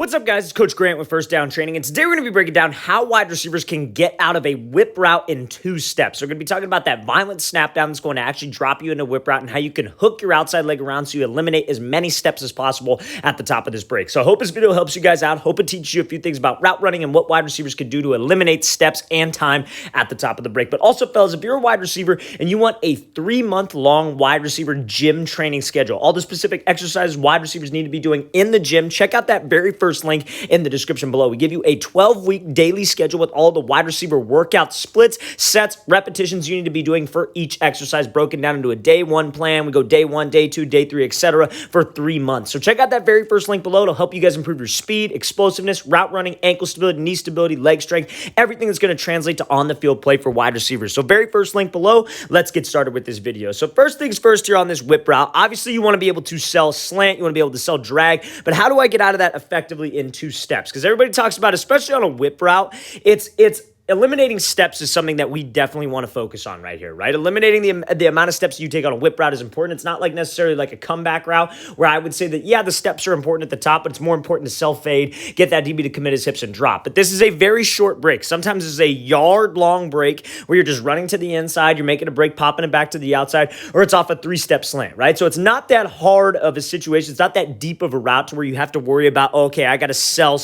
What's up, guys? It's Coach Grant with First Down Training, and today we're going to be breaking down how wide receivers can get out of a whip route in 2 steps. We're going to be talking about that violent snap down that's going to actually drop you into a whip route and how you can hook your outside leg around so you eliminate as many steps as possible at the top of this break. So I hope this video helps you guys out. Hope it teaches you a few things about route running and what wide receivers can do to eliminate steps and time at the top of the break. But also, fellas, if you're a wide receiver and you want a 3-month-long wide receiver gym training schedule, all the specific exercises wide receivers need to be doing in the gym, check out that very first link in the description below. We give you a 12-week daily schedule with all the wide receiver workout splits, sets, repetitions you need to be doing for each exercise, broken down into a day 1 plan. We go day 1, day 2, day 3, etc. for 3 months. So check out that very first link below. It'll help you guys improve your speed, explosiveness, route running, ankle stability, knee stability, leg strength, everything that's going to translate to on-the-field play for wide receivers. So very first link below. Let's get started with this video. So first things first here on this whip route, obviously you want to be able to sell slant, you want to be able to sell drag, but how do I get out of that effectively in 2 steps? Because everybody talks about, especially on a whip route, it's eliminating steps is something that we definitely want to focus on right here, right? Eliminating the amount of steps you take on a whip route is important. It's not like necessarily like a comeback route where I would say that, yeah, the steps are important at the top, but it's more important to self-fade, get that DB to commit his hips and drop. But this is a very short break. Sometimes it's a yard-long break where you're just running to the inside, you're making a break, popping it back to the outside, or it's off a 3-step slant, right? So it's not that hard of a situation. It's not that deep of a route to where you have to worry about, okay, I got to sell.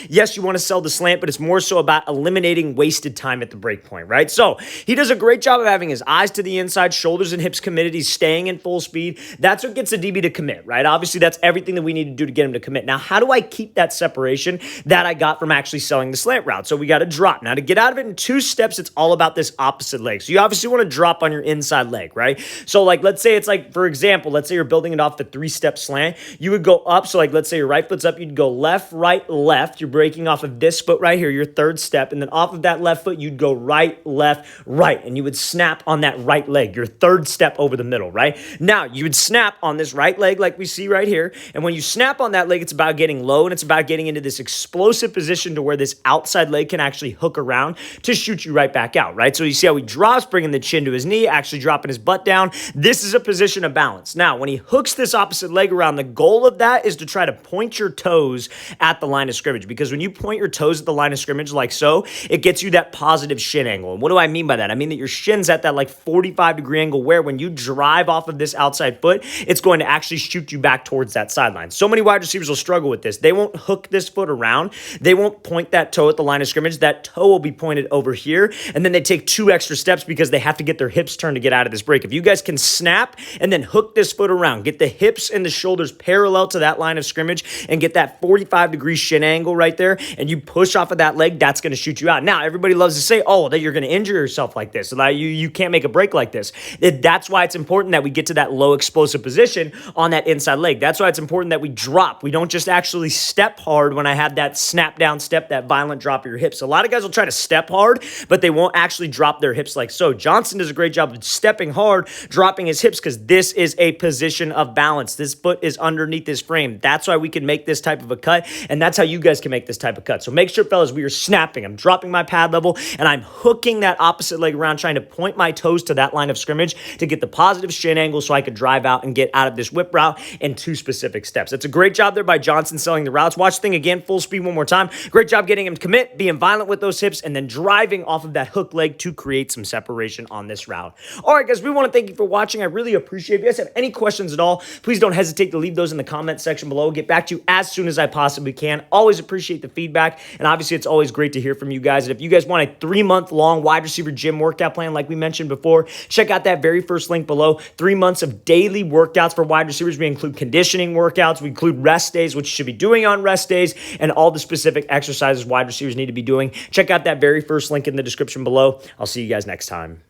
Yes, you want to sell the slant, but it's more so about eliminating wasted time at the break point, right? So he does a great job of having his eyes to the inside, shoulders and hips committed. He's staying in full speed. That's what gets the DB to commit, right? Obviously, that's everything that we need to do to get him to commit. Now, how do I keep that separation that I got from actually selling the slant route? So we got to drop. Now, to get out of it in 2 steps, it's all about this opposite leg. So you obviously want to drop on your inside leg, right? So like, let's say it's like, for example, let's say you're building it off the 3-step slant. You would go up. So like, let's say your right foot's up. You'd go left, right, left. You're breaking off of this foot right here, your 3rd step. And then off of that left foot, you'd go right, left, right, and you would snap on that right leg, your 3rd step over the middle, right? Now, you would snap on this right leg like we see right here, and when you snap on that leg, it's about getting low, and it's about getting into this explosive position to where this outside leg can actually hook around to shoot you right back out, right? So you see how he drops, bringing the chin to his knee, actually dropping his butt down. This is a position of balance. Now, when he hooks this opposite leg around, the goal of that is to try to point your toes at the line of scrimmage, because when you point your toes at the line of scrimmage like so, it gets you that positive shin angle. And what do I mean by that? I mean that your shin's at that like 45-degree angle where when you drive off of this outside foot, it's going to actually shoot you back towards that sideline. So many wide receivers will struggle with this. They won't hook this foot around. They won't point that toe at the line of scrimmage. That toe will be pointed over here, and then they take 2 extra steps because they have to get their hips turned to get out of this break. If you guys can snap and then hook this foot around, get the hips and the shoulders parallel to that line of scrimmage and get that 45-degree shin angle right there, and you push off of that leg, that's going to shoot you out. Now, everybody loves to say, oh, that you're going to injure yourself like this, so that you can't make a break like this. That's why it's important that we get to that low explosive position on that inside leg. That's why it's important that we drop. We don't just actually step hard when I have that snap down step, that violent drop of your hips. A lot of guys will try to step hard, but they won't actually drop their hips like so. Johnson does a great job of stepping hard, dropping his hips, because this is a position of balance. This foot is underneath this frame. That's why we can make this type of a cut, and that's how you guys can make this type of cut. So make sure, fellas, we are snapping. I'm dropping my pad level, and I'm hooking that opposite leg around, trying to point my toes to that line of scrimmage to get the positive shin angle so I could drive out and get out of this whip route in 2 specific steps. That's a great job there by Johnson selling the routes. Watch the thing again, full speed one more time. Great job getting him to commit, being violent with those hips, and then driving off of that hook leg to create some separation on this route. All right, guys, we want to thank you for watching. I really appreciate it. If you guys have any questions at all, please don't hesitate to leave those in the comment section below. I'll get back to you as soon as I possibly can. Always appreciate the feedback, and obviously it's always great to hear from you guys. And if you guys want a 3-month-long wide receiver gym workout plan like we mentioned before, check out that very first link below. 3 months of daily workouts for wide receivers. We include conditioning workouts. We include rest days, which you should be doing on rest days, and all the specific exercises wide receivers need to be doing. Check out that very first link in the description below. I'll see you guys next time.